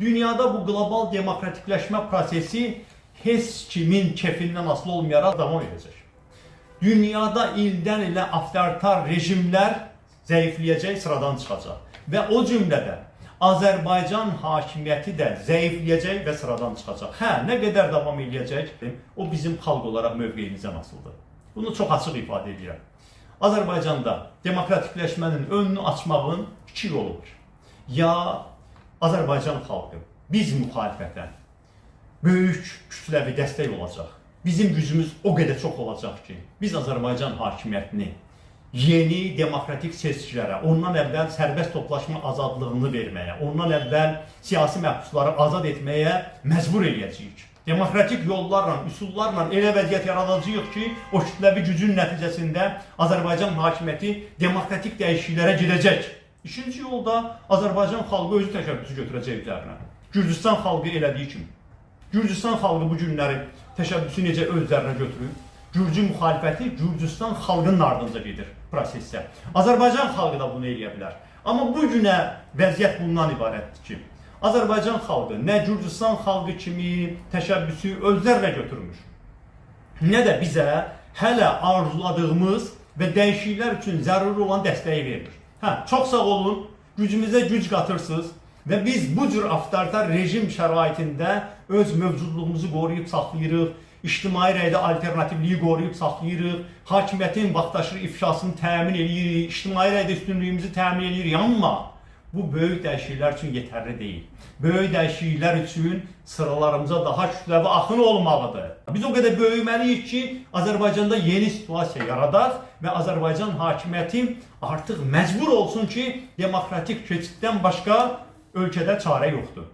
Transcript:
Dünyada bu global demokratikleşme prosesi heç kimin kefindən asılı olmayaraq devam edəcək. Dünyada ildən ilə avtoritar rejimlər zəifləyəcək, sıradan çıxacaq. Və o cümlədə Azərbaycan hakimiyyəti də zəifləyəcək və sıradan çıxacaq. Hə, nə qədər davam edəcək, o bizim xalq olaraq mövqeyimizdən asılıdır. Bunu çox açıq ifadə edirəm. Azərbaycanda demokratikləşmənin önünü açmağın iki yolu var. Ya Azərbaycan xalqı biz müxalifətə böyük kütləvi dəstək olacaq. Bizim gücümüz o qədər çox olacaq ki, biz Azərbaycan hakimiyyətini yeni demokratik seçkilərə, ondan əvvəl sərbəst toplaşma azadlığını verməyə, ondan əvvəl siyasi məhbusları azad etməyə məcbur eləyəcəyik. Demokratik yollarla, üsullarla elə vəziyyət yaradacağıq ki, o kütləvi gücün nəticəsində Azərbaycan hakimiyyəti demokratik dəyişikliklərə girəcək. İkinci yolda Azərbaycan xalqı özü təşəbbüsü götürəcək üzərinə. Gürcüstan xalqı elədiyi kimi. Gürcüstan xalqı bu günləri təşəbbüsü necə öz üzərinə götürür? Gürcü müxalifəti Gürcüstan xalqının ardınca gedir prosesdə. Azərbaycan xalqı da bunu eləyə bilər. Amma bu günə vəziyyət bundan ibarətdir ki, Azərbaycan xalqı nə Gürcüstan xalqı kimi təşəbbüsü özlərlə götürmür, nə də bizə hələ arzuladığımız və dəyişikliklər üçün zəruri olan dəstəyi verir. Hə, çox sağ olun, gücümüzə güc qatırsınız və biz bu cür avtoritar rejim şəraitində öz mövcudluğumuzu qoruyub saxlayırıq, ictimai rəydə alternativliyi qoruyub saxlayırıq, hakimiyyətin vaxtaşırı ifşasını təmin edirik, ictimai rəydə üstünlüyümüzü təmin edirik. Amma bu böyük dəyişikliklər üçün yetərli deyil. Böyük dəyişikliklər üçün sıralarımıza daha kütləvi axın olmalıdır. Biz o qədər böyüməliyik ki, Azərbaycanda yeni situasiya yaradaq və Azərbaycan hakimiyyəti artıq məcbur olsun ki, demokratik keçiddən başqa ölkədə çarə yoxdur.